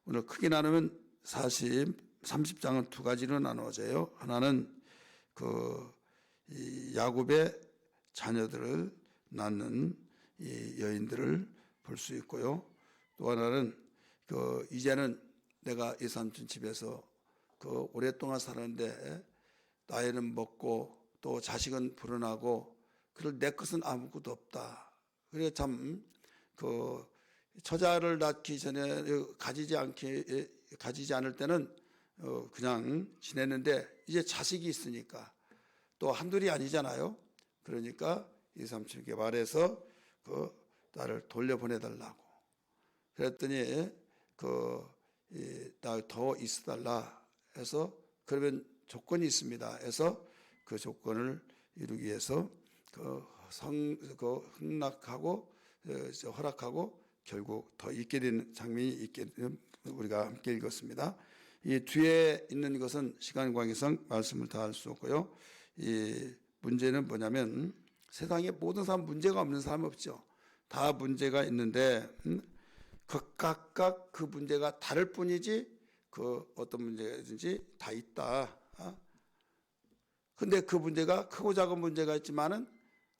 오늘 크게 나누면 30장은 두 가지로 나누어져요. 하나는 이 야곱의 자녀들을 낳는 이 여인들을 볼 수 있고요. 또 하나는 이제는 내가 이 삼촌 집에서 오랫동안 살았는데 나이는 먹고 또 자식은 불어나고 그럴 내 것은 아무것도 없다. 그래 참 처자를 낳기 전에 가지지 않을 때는 그냥 지냈는데 이제 자식이 있으니까 또 한둘이 아니잖아요. 그러니까 이 삼촌에게 말해서 나를 돌려보내달라고. 그랬더니 나 더 있어달라 해서 그러면 조건이 있습니다. 해서 그 조건을 이루기 위해서 흥락하고 허락하고 결국 더 있게 되는 장면이 있게 되는 우리가 함께 읽었습니다. 이 뒤에 있는 것은 시간 관계상 말씀을 다 할 수 없고요. 이 문제는 뭐냐면 세상에 모든 사람 문제가 없는 사람 없죠. 다 문제가 있는데 각각 그 문제가 다를 뿐이지 어떤 문제든지 다 있다. 근데 그 문제가 크고 작은 문제가 있지만은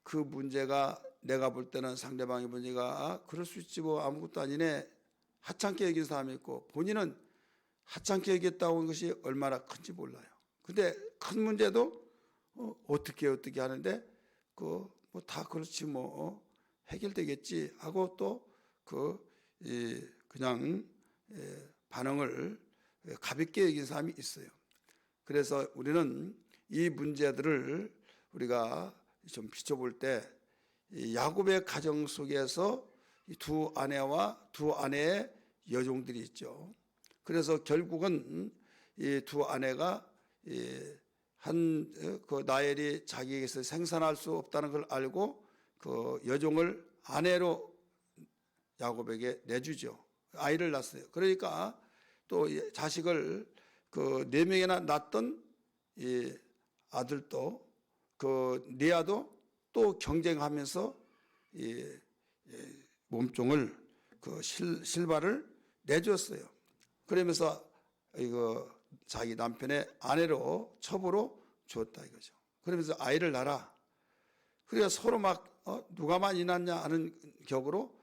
그 문제가 내가 볼 때는 상대방의 문제가 그럴 수 있지 뭐 아무것도 아니네 하찮게 여긴 사람이 있고 본인은 하찮게 여겼다고 하는 것이 얼마나 큰지 몰라요. 근데 큰 문제도 어떻게 하는데 뭐 다 그렇지 뭐 해결되겠지 하고 또 그냥 반응을 가볍게 여긴 사람이 있어요. 그래서 우리는 이 문제들을 우리가 좀 비춰볼 때 야곱의 가정 속에서 이 두 아내와 두 아내의 여종들이 있죠. 그래서 결국은 이 두 아내가 나엘이 자기에게서 생산할 수 없다는 걸 알고 그 여종을 아내로 야곱에게 내주죠. 아이를 낳았어요. 그러니까 또 자식을 4명이나 낳았던 이 아들도 레아도 또 경쟁하면서 이 몸종을 실바를 내줬어요. 그러면서 자기 남편의 아내로 첩으로 주었다 이거죠. 그러면서 아이를 낳아. 그래서 서로 막 누가 많이 낳냐 하는 격으로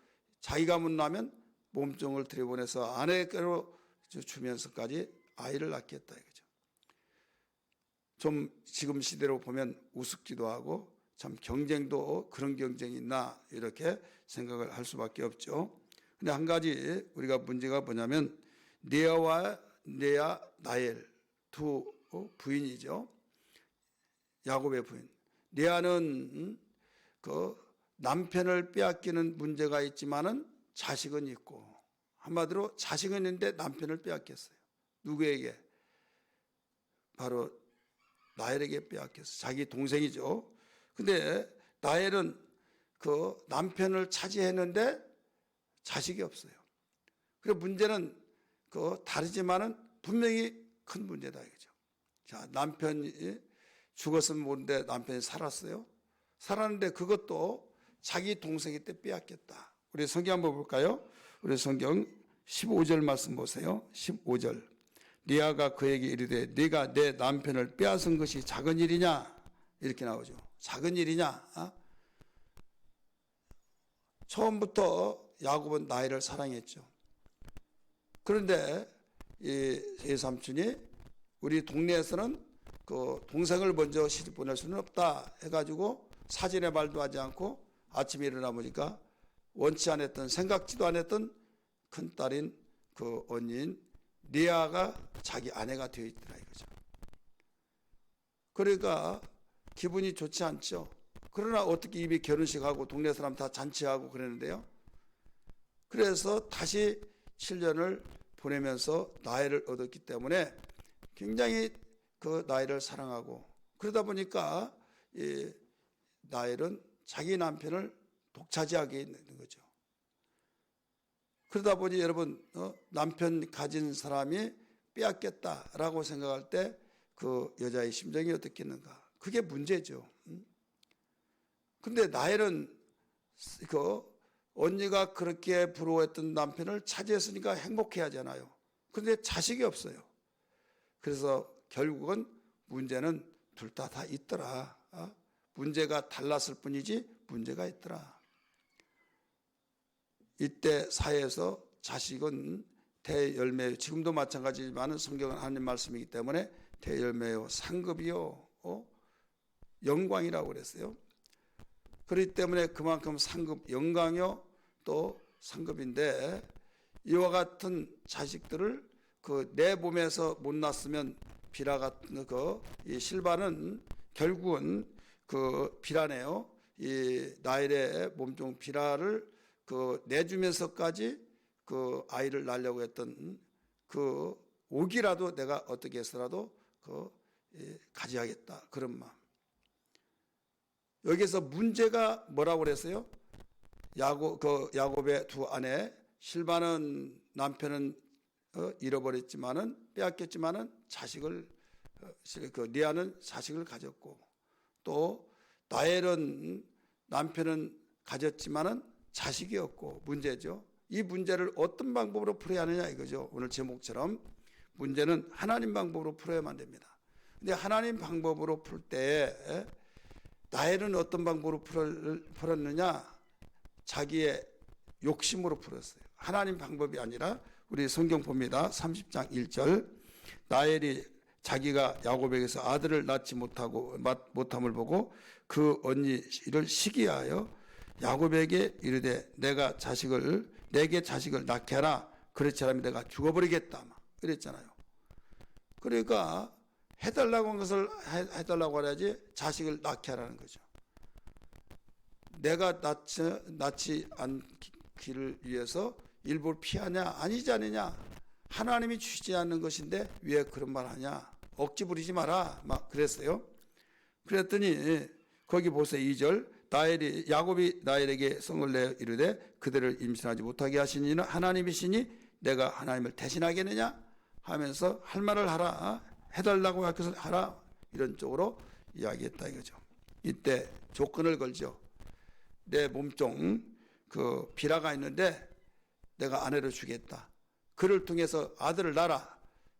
자기가 못 낳으면 몸종을 들여보내서 아내께로 주면서까지 아이를 낳겠다 이거죠. 좀 지금 시대로 보면 우습기도 하고 참 경쟁도 그런 경쟁이 있나 이렇게 생각을 할 수밖에 없죠. 근데 한 가지 우리가 문제가 뭐냐면 레아 나엘 두 부인이죠. 야곱의 부인. 레아는 남편을 빼앗기는 문제가 있지만은 자식은 있고 한마디로 자식은 있는데 남편을 빼앗겼어요. 누구에게? 바로 나엘에게 빼앗겼어요. 자기 동생이죠. 근데 나엘은 남편을 차지했는데 자식이 없어요. 그래서 문제는 다르지만은 분명히 큰 문제다 이거죠. 자, 남편이 죽었으면 모르는데 남편이 살았어요. 살았는데 그것도 자기 동생이 때 빼앗겼다. 우리 성경 한번 볼까요? 우리 성경 15절 말씀 보세요. 15절. 리아가 그에게 이르되 네가 내 남편을 빼앗은 것이 작은 일이냐? 이렇게 나오죠. 작은 일이냐? 처음부터 야곱은 나엘을 사랑했죠. 그런데 이 삼촌이 우리 동네에서는 동생을 먼저 시집 보낼 수는 없다 해가지고 사진의 말도 하지 않고 아침에 일어나 보니까 원치 않았던 생각지도 않았던 큰딸인 언니인 레아가 자기 아내가 되어 있더라 이거죠. 그러니까 기분이 좋지 않죠. 그러나 어떻게 이미 결혼식하고 동네 사람 다 잔치하고 그랬는데요. 그래서 다시 7년을 보내면서 나엘을 얻었기 때문에 굉장히 나엘을 사랑하고 그러다 보니까 이 나엘은 자기 남편을 독차지하게 있는 거죠. 그러다 보니 여러분 남편 가진 사람이 빼앗겼다라고 생각할 때 그 여자의 심정이 어떻겠는가? 그게 문제죠. 근데 나엘은 언니가 그렇게 부러워했던 남편을 차지했으니까 행복해야 하잖아요. 그런데 자식이 없어요. 그래서 결국은 문제는 둘 다 있더라. 문제가 달랐을 뿐이지 문제가 있더라. 이때 사회에서 자식은 대열매요. 지금도 마찬가지지만 성경은 하나님 말씀이기 때문에 대열매요, 상급이요, 영광이라고 그랬어요. 그렇기 때문에 그만큼 상급, 영광이요 또 상급인데, 이와 같은 자식들을 내 몸에서 못 낳았으면 비라 같은 이 실바는 결국은 비라네요. 이 나일의 몸종 비라를 내주면서까지 아이를 낳으려고 했던 오기라도 내가 어떻게 해서라도 가져야겠다, 그런 마음. 여기서 문제가 뭐라고 그랬어요? 야곱의 두 아내 실바는 남편은 잃어버렸지만은, 빼앗겼지만은 자식을, 리아는 자식을 가졌고, 또 라헬은 남편은 가졌지만은 자식이 없고, 문제죠. 이 문제를 어떤 방법으로 풀어야 하느냐 이거죠. 오늘 제목처럼 문제는 하나님 방법으로 풀어야만 됩니다. 근데 하나님 방법으로 풀 때 라헬은 어떤 방법으로 풀었느냐? 자기의 욕심으로 풀었어요. 하나님 방법이 아니라, 우리 성경 봅니다. 30장 1절. 라헬이 자기가 야곱에게서 아들을 낳지 못함을 보고 그 언니를 시기하여 야곱에게 이르되 내게 자식을 낳게 하라. 그렇지 않으면 내가 죽어버리겠다, 그랬잖아요. 그러니까 해달라고 한 것을 해달라고 하야지 자식을 낳게 하라는 거죠. 내가 낳지 않기를 위해서 일부러 피하냐? 아니지 않느냐? 하나님이 주시지 않는 것인데 왜 그런 말 하냐? 억지 부리지 마라, 그랬어요. 그랬더니 거기 보세요. 2절. 야곱이 라헬에게 성을 내어 이르되 그들을 임신하지 못하게 하신 이는 하나님이시니 내가 하나님을 대신하겠느냐 하면서 할 말을 하라, 해달라고 할 것을 하라, 이런 쪽으로 이야기했다 이거죠. 이때 조건을 걸죠. 내 몸종 비라가 있는데 내가 아내를 주겠다. 그를 통해서 아들을 낳아라.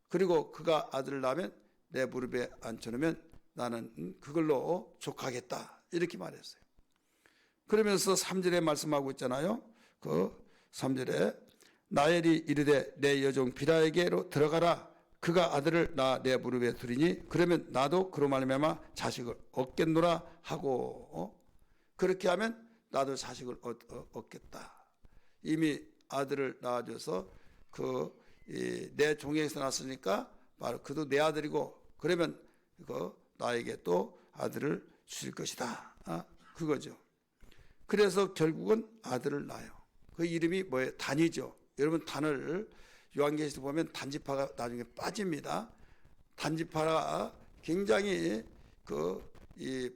그리고 그가 아들을 낳으면 내 무릎에 앉혀놓으면 나는 그걸로 족하겠다, 이렇게 말했어요. 그러면서 3절에 말씀하고 있잖아요. 3절에 라헬이 이르되 내 여종 비라에게로 들어가라. 그가 아들을 낳아 내 무릎에 두리니 그러면 나도 그로 말미암아 자식을 얻겠노라 하고, 그렇게 하면 나도 자식을 얻겠다. 이미 아들을 낳아줘서 내 종에서 났으니까 바로 그도 내 아들이고, 그러면 나에게 또 아들을 주실 것이다, 그거죠. 그래서 결국은 아들을 낳아요. 그 이름이 뭐예요? 단이죠. 여러분, 단을 요한계시록 보면 단지파가 나중에 빠집니다. 단지파가 굉장히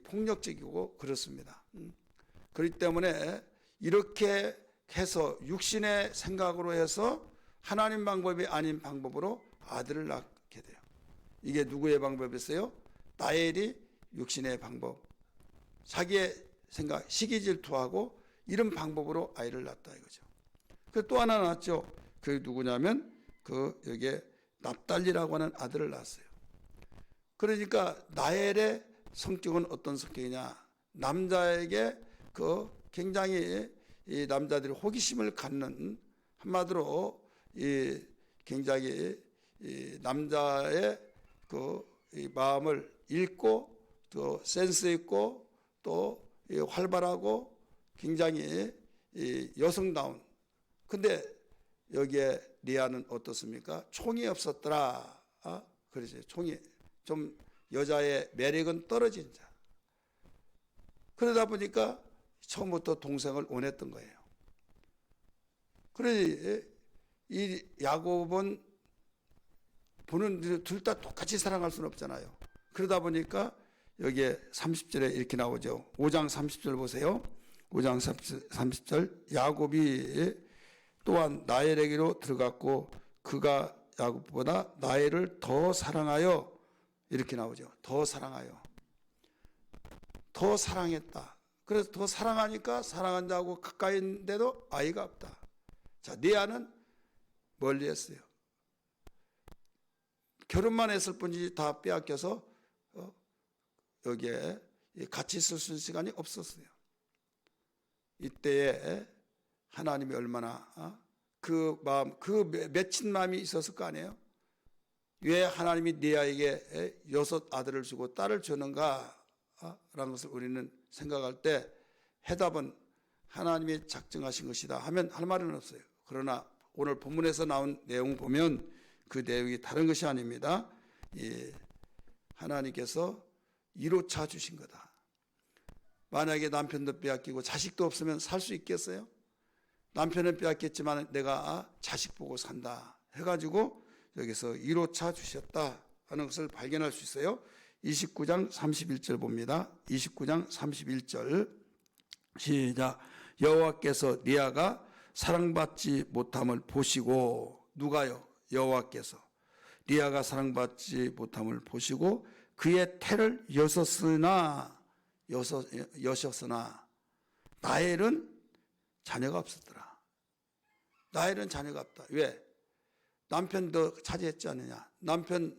폭력적이고 그렇습니다. 그렇기 때문에 이렇게 해서 육신의 생각으로 해서 하나님 방법이 아닌 방법으로 아들을 낳게 돼요. 이게 누구의 방법이었어요? 라헬이 육신의 방법, 자기의 생각, 시기질투하고 이런 방법으로 아이를 낳았다 이거죠. 또 하나 낳았죠. 그게 누구냐면 여기에 납달리라고 하는 아들을 낳았어요. 그러니까 라헬의 성격은 어떤 성격이냐? 남자에게 굉장히 이 남자들이 호기심을 갖는, 한마디로 굉장히 남자의 이 마음을 읽고 또 센스 있고 또 활발하고 굉장히 여성다운. 근데 여기에 리아는 어떻습니까? 총이 없었더라. 그러죠. 총이 좀 여자의 매력은 떨어진 자. 그러다 보니까 처음부터 동생을 원했던 거예요. 그래 이 야곱은 보는 둘 다 똑같이 사랑할 수는 없잖아요. 그러다 보니까 여기에 30절에 이렇게 나오죠. 5장 30절 보세요. 5장 30절. 야곱이 또한 라헬에게로 들어갔고 그가 야곱보다 라헬을 더 사랑하여, 이렇게 나오죠. 더 사랑하여. 더 사랑했다. 그래서 더 사랑하니까 사랑한다고 가까이인데도 아이가 없다. 자, 리아는 멀리 했어요. 결혼만 했을 뿐이지 다 빼앗겨서 여기에 같이 있을 수 있는 시간이 없었어요. 이때에 하나님이 얼마나 그 마음, 그 맺힌 마음이 있었을 거 아니에요. 왜 하나님이 리아에게 6 아들을 주고 딸을 주는가 라는 것을 우리는 생각할 때 해답은 하나님이 작정하신 것이다 하면 할 말은 없어요. 그러나 오늘 본문에서 나온 내용 보면 그 내용이 다른 것이 아닙니다. 하나님께서 이로차 주신 거다. 만약에 남편도 빼앗기고 자식도 없으면 살 수 있겠어요? 남편은 빼앗겼지만 내가 자식 보고 산다 해가지고 여기서 이로차 주셨다 하는 것을 발견할 수 있어요. 29장 31절 봅니다. 29장 31절 시작. 여호와께서 리아가 사랑받지 못함을 보시고, 누가요? 여호와께서 리아가 사랑받지 못함을 보시고 그의 태를 여셨으나 라헬은 자녀가 없었더라. 라헬은 자녀가 없다. 왜? 남편도 차지했지 않느냐? 남편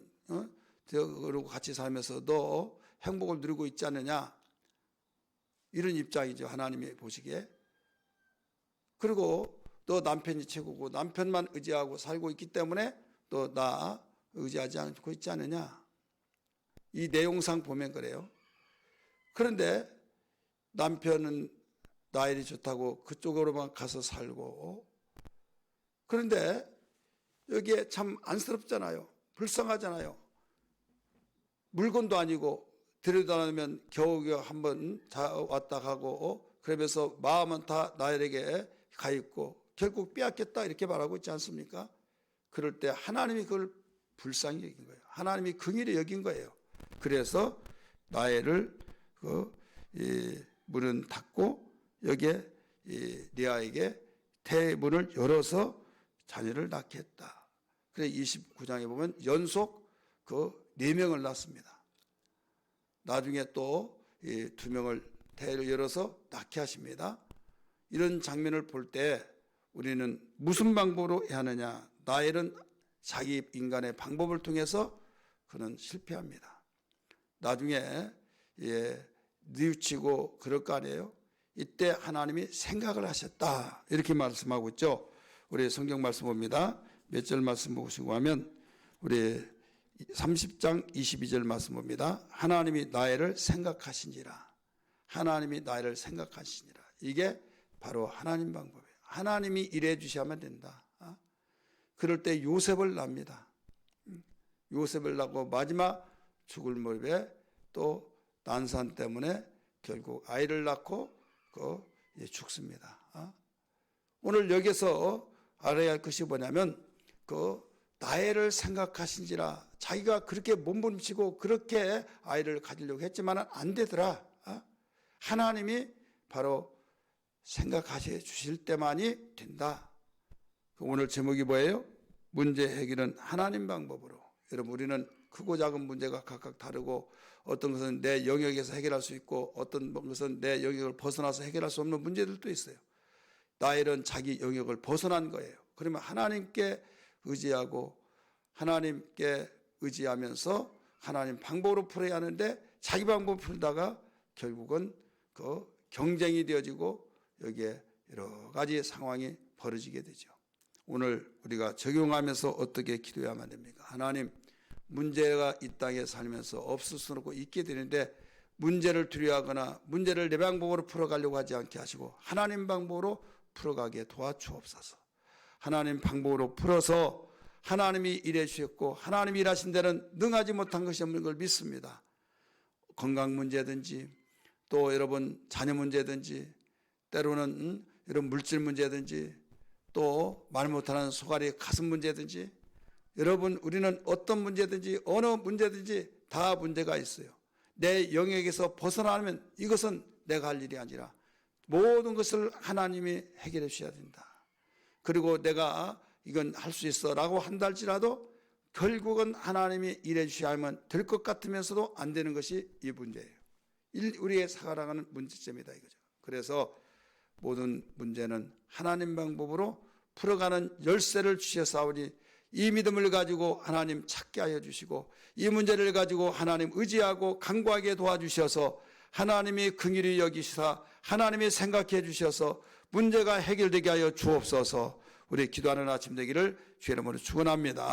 그리고 같이 살면서 너 행복을 누리고 있지 않느냐? 이런 입장이죠. 하나님이 보시기에. 그리고 너 남편이 최고고 남편만 의지하고 살고 있기 때문에 너 나 의지하지 않고 있지 않느냐? 이 내용상 보면 그래요. 그런데 남편은 라헬이 좋다고 그쪽으로만 가서 살고, 그런데 여기에 참 안쓰럽잖아요. 불쌍하잖아요. 물건도 아니고 들여다보면 겨우겨우 한번 왔다 가고 그러면서 마음은 다 라헬에게 가 있고 결국 빼앗겼다 이렇게 말하고 있지 않습니까? 그럴 때 하나님이 그걸 불쌍히 여긴 거예요. 하나님이 긍휼히 여긴 거예요. 그래서 라헬을 문은 닫고 여기에 리아에게 태문을 열어서 자녀를 낳게 했다. 그래서 29장에 보면 연속 4명을 낳습니다. 나중에 또 2명을 태를 열어서 낳게 하십니다. 이런 장면을 볼 때 우리는 무슨 방법으로 해야 하느냐? 라헬은 자기 인간의 방법을 통해서 그는 실패합니다. 나중에 뉘우치고 그럴 거 아니에요. 이때 하나님이 생각을 하셨다 이렇게 말씀하고 있죠. 우리 성경 말씀 봅니다. 몇 절 말씀 보시고 하면 우리 30장 22절 말씀 봅니다. 하나님이 라헬을 생각하시니라. 하나님이 나를 생각하시니라. 이게 바로 하나님 방법이에요. 하나님이 일해 주셔야만 된다. 그럴 때 요셉을 낳습니다. 요셉을 낳고 마지막 죽을 무렵에 또 난산 때문에 결국 아이를 낳고 죽습니다. 오늘 여기서 알아야 할 것이 뭐냐면 라헬을 생각하신지라. 자기가 그렇게 몸부림치고 그렇게 아이를 가지려고 했지만 안 되더라. 하나님이 바로 생각하셔 주실 때만이 된다. 오늘 제목이 뭐예요? 문제 해결은 하나님 방법으로. 여러분, 우리는 크고 작은 문제가 각각 다르고 어떤 것은 내 영역에서 해결할 수 있고 어떤 것은 내 영역을 벗어나서 해결할 수 없는 문제들도 있어요. 라헬은 자기 영역을 벗어난 거예요. 그러면 하나님께 의지하고 하나님께 의지하면서 하나님 방법으로 풀어야 하는데 자기 방법으로 풀다가 결국은 경쟁이 되어지고 여기에 여러 가지 상황이 벌어지게 되죠. 오늘 우리가 적용하면서 어떻게 기도해야만 됩니까? 하나님, 문제가 이 땅에 살면서 없을 수는 없고 있게 되는데 문제를 두려워하거나 문제를 내 방법으로 풀어가려고 하지 않게 하시고 하나님 방법으로 풀어가게 도와주옵소서. 하나님 방법으로 풀어서 하나님이 일해 주셨고 하나님이 일하신 데는 능하지 못한 것이 없는 걸 믿습니다. 건강 문제든지 또 여러분 자녀 문제든지 때로는 이런 물질 문제든지 또 말 못하는 소갈이 가슴 문제든지 여러분 우리는 어떤 문제든지 어느 문제든지 다 문제가 있어요. 내 영역에서 벗어나면 이것은 내가 할 일이 아니라 모든 것을 하나님이 해결해 주셔야 된다. 그리고 내가 이건 할 수 있어 라고 한다 할지라도 결국은 하나님이 일해 주셔야만 될 것 같으면서도 안 되는 것이 이 문제예요. 우리의 살아가는 문제점이다 이거죠. 그래서 모든 문제는 하나님 방법으로 풀어가는 열쇠를 주셨사오니 이 믿음을 가지고 하나님 찾게 하여 주시고 이 문제를 가지고 하나님 의지하고 간구하게 도와주셔서 하나님이 긍휼히 여기시사 하나님이 생각해 주셔서 문제가 해결되게 하여 주옵소서. 우리 기도하는 아침 되기를 주의 이름으로 축원합니다.